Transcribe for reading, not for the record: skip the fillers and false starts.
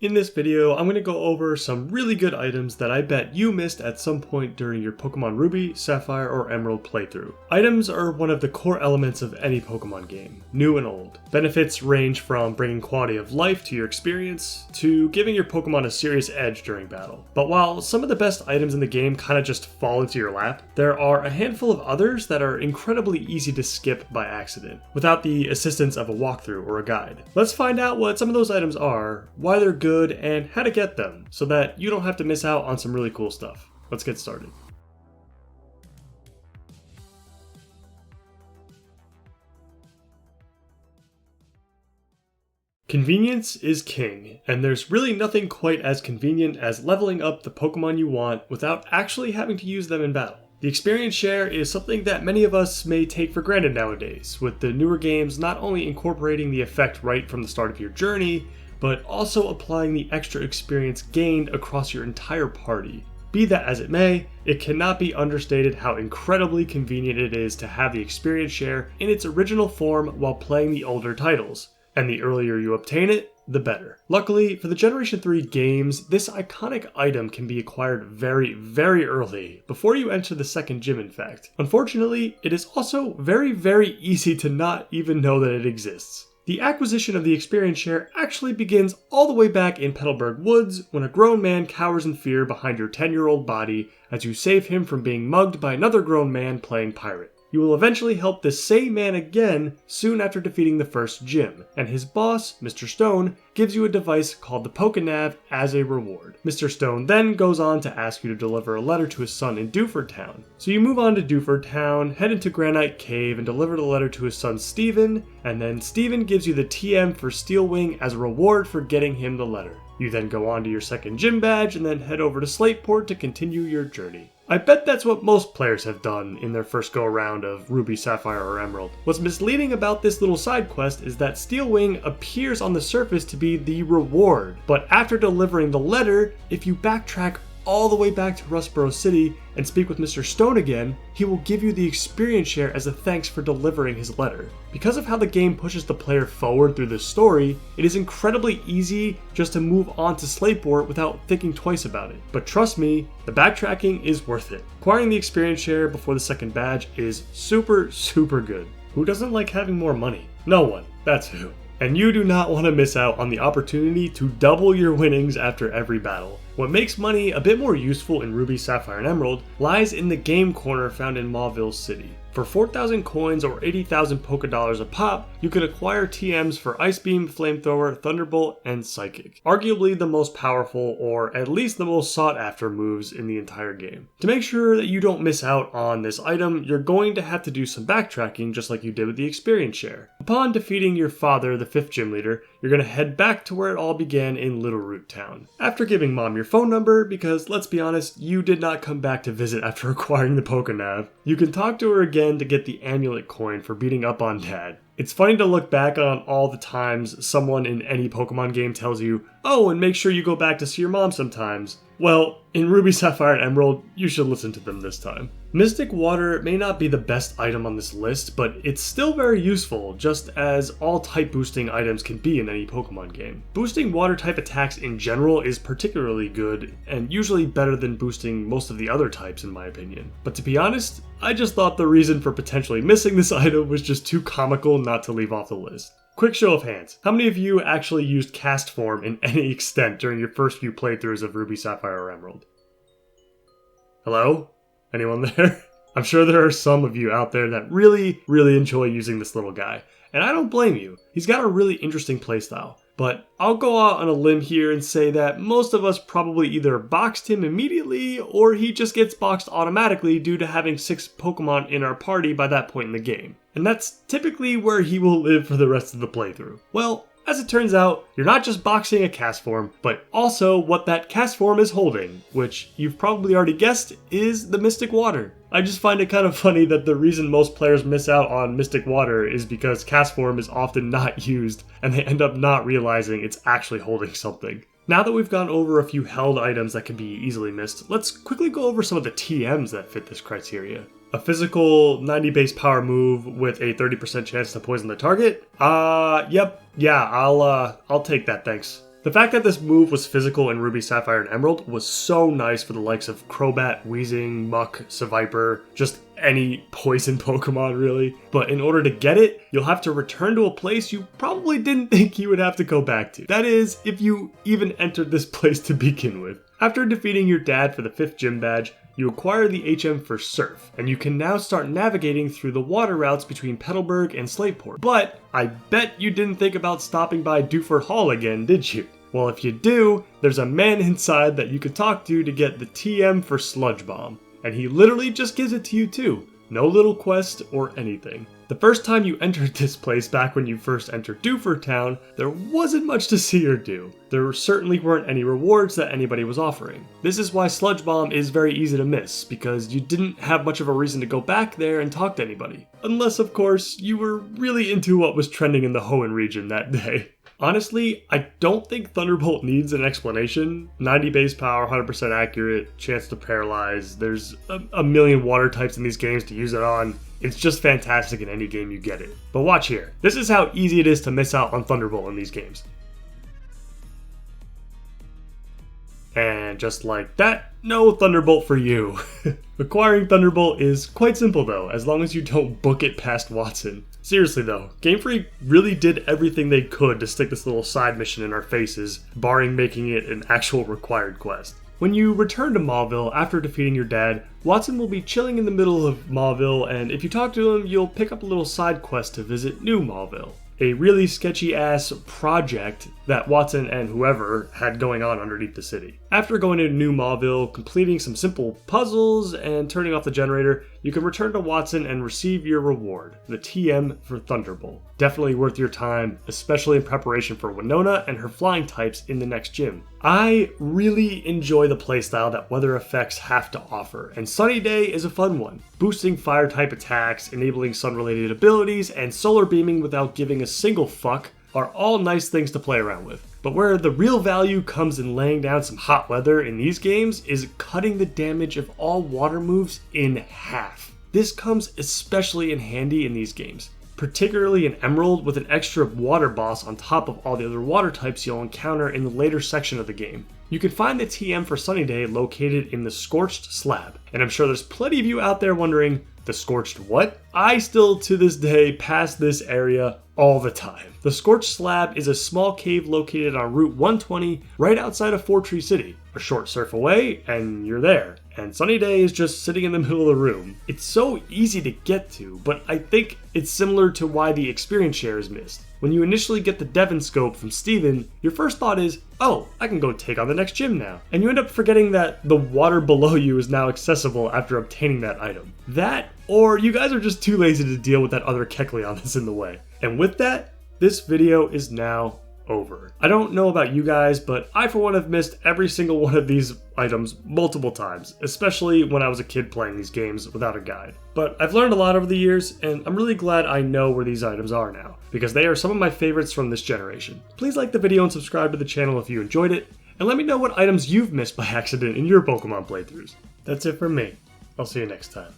In this video, I'm going to go over some really good items that I bet you missed at some point during your Pokémon Ruby, Sapphire, or Emerald playthrough. Items are one of the core elements of any Pokémon game, new and old. Benefits range from bringing quality of life to your experience, to giving your Pokémon a serious edge during battle. But while some of the best items in the game kind of just fall into your lap, there are a handful of others that are incredibly easy to skip by accident, without the assistance of a walkthrough or a guide. Let's find out what some of those items are, why they're good, and how to get them, so that you don't have to miss out on some really cool stuff. Let's get started. Convenience is king, and there's really nothing quite as convenient as leveling up the Pokemon you want without actually having to use them in battle. The experience share is something that many of us may take for granted nowadays, with the newer games not only incorporating the effect right from the start of your journey, but also applying the extra experience gained across your entire party. Be that as it may, it cannot be understated how incredibly convenient it is to have the experience share in its original form while playing the older titles, and the earlier you obtain it, the better. Luckily, for the Generation 3 games, this iconic item can be acquired very, very early, before you enter the second gym in fact. Unfortunately, it is also very, very easy to not even know that it exists. The acquisition of the experience share actually begins all the way back in Petalburg Woods when a grown man cowers in fear behind your 10-year-old body as you save him from being mugged by another grown man playing pirate. You will eventually help this same man again soon after defeating the first gym, and his boss, Mr. Stone, gives you a device called the Pokénav as a reward. Mr. Stone then goes on to ask you to deliver a letter to his son in Dewford Town. So you move on to Dewford Town, head into Granite Cave, and deliver the letter to his son Steven, and then Steven gives you the TM for Steel Wing as a reward for getting him the letter. You then go on to your second gym badge and then head over to Slateport to continue your journey. I bet that's what most players have done in their first go around of Ruby, Sapphire, or Emerald. What's misleading about this little side quest is that Steel Wing appears on the surface to be the reward, but after delivering the letter, if you backtrack all the way back to Rustboro City and speak with Mr. Stone again, he will give you the experience share as a thanks for delivering his letter. Because of how the game pushes the player forward through the story, it is incredibly easy just to move on to Slateport without thinking twice about it. But trust me, the backtracking is worth it. Acquiring the experience share before the second badge is super good. Who doesn't like having more money? No one, that's who. And you do not want to miss out on the opportunity to double your winnings after every battle. What makes money a bit more useful in Ruby, Sapphire, and Emerald lies in the game corner found in Mauville City. For 4,000 coins or 80,000 Poké Dollars a pop, you can acquire TMs for Ice Beam, Flamethrower, Thunderbolt, and Psychic. Arguably the most powerful, or at least the most sought after moves in the entire game. To make sure that you don't miss out on this item, you're going to have to do some backtracking just like you did with the experience share. Upon defeating your father, the 5th gym leader, you're going to head back to where it all began in Little Root Town. After giving mom your phone number, because let's be honest, you did not come back to visit after acquiring the Pokénav, you can talk to her again to get the amulet coin for beating up on dad. It's funny to look back on all the times someone in any Pokemon game tells you, oh, and make sure you go back to see your mom sometimes. Well, in Ruby, Sapphire, and Emerald, you should listen to them this time. Mystic Water may not be the best item on this list, but it's still very useful, just as all type boosting items can be in any Pokemon game. Boosting water type attacks in general is particularly good, and usually better than boosting most of the other types in my opinion. But to be honest, I just thought the reason for potentially missing this item was just too comical not to leave off the list. Quick show of hands. How many of you actually used Cast Form in any extent during your first few playthroughs of Ruby, Sapphire, or Emerald? Hello? Anyone there? I'm sure there are some of you out there that really enjoy using this little guy. And I don't blame you. He's got a really interesting playstyle. But I'll go out on a limb here and say that most of us probably either boxed him immediately or he just gets boxed automatically due to having 6 Pokemon in our party by that point in the game. And that's typically where he will live for the rest of the playthrough. Well, as it turns out, you're not just boxing a cast form, but also what that cast form is holding, which you've probably already guessed is the Mystic Water. I just find it kind of funny that the reason most players miss out on Mystic Water is because cast form is often not used, and they end up not realizing it's actually holding something. Now that we've gone over a few held items that can be easily missed, let's quickly go over some of the TMs that fit this criteria. A physical 90 base power move with a 30% chance to poison the target? Yep. Yeah, I'll take that, thanks. The fact that this move was physical in Ruby, Sapphire, and Emerald was so nice for the likes of Crobat, Weezing, Muck, Seviper, just any poison Pokemon really. But in order to get it, you'll have to return to a place you probably didn't think you would have to go back to. That is, if you even entered this place to begin with. After defeating your dad for the 5th gym badge, you acquire the HM for Surf, and you can now start navigating through the water routes between Petalburg and Slateport. But I bet you didn't think about stopping by Dewford Hall again, did you? Well, if you do, there's a man inside that you could talk to get the TM for Sludge Bomb. And he literally just gives it to you too. No little quest or anything. The first time you entered this place back when you first entered Dewford Town, there wasn't much to see or do. There certainly weren't any rewards that anybody was offering. This is why Sludge Bomb is very easy to miss, because you didn't have much of a reason to go back there and talk to anybody. Unless, of course, you were really into what was trending in the Hoenn region that day. Honestly, I don't think Thunderbolt needs an explanation. 90 base power, 100% accurate, chance to paralyze. There's a million water types in these games to use it on. It's just fantastic in any game you get it. But watch here. This is how easy it is to miss out on Thunderbolt in these games. And just like that, no Thunderbolt for you. Acquiring Thunderbolt is quite simple though, as long as you don't book it past Watson. Seriously though, Game Freak really did everything they could to stick this little side mission in our faces, barring making it an actual required quest. When you return to Mauville after defeating your dad, Watson will be chilling in the middle of Mauville, and if you talk to him, you'll pick up a little side quest to visit New Mauville. A really sketchy ass project that Watson and whoever had going on underneath the city. After going to New Mauville, completing some simple puzzles, and turning off the generator, you can return to Watson and receive your reward, the TM for Thunderbolt. Definitely worth your time, especially in preparation for Winona and her flying types in the next gym. I really enjoy the playstyle that weather effects have to offer, and Sunny Day is a fun one. Boosting fire type attacks, enabling sun related abilities, and solar beaming without giving a single fuck are all nice things to play around with. But where the real value comes in laying down some hot weather in these games is cutting the damage of all water moves in half. This comes especially in handy in these games, particularly in Emerald with an extra water boss on top of all the other water types you'll encounter in the later section of the game. You can find the TM for Sunny Day located in the Scorched Slab, and I'm sure there's plenty of you out there wondering, the Scorched what? I still to this day pass this area all the time. The Scorched Slab is a small cave located on Route 120 right outside of Four Tree City. A short surf away and you're there. And Sunny Day is just sitting in the middle of the room. It's so easy to get to, but I think it's similar to why the experience share is missed. When you initially get the Devon scope from Steven, your first thought is, oh, I can go take on the next gym now. And you end up forgetting that the water below you is now accessible after obtaining that item. That, or you guys are just too lazy to deal with that other Kecleon that's in the way. And with that, this video is now over. I don't know about you guys, but I for one have missed every single one of these items multiple times, especially when I was a kid playing these games without a guide. But I've learned a lot over the years, and I'm really glad I know where these items are now, because they are some of my favorites from this generation. Please like the video and subscribe to the channel if you enjoyed it, and let me know what items you've missed by accident in your Pokemon playthroughs. That's it from me. I'll see you next time.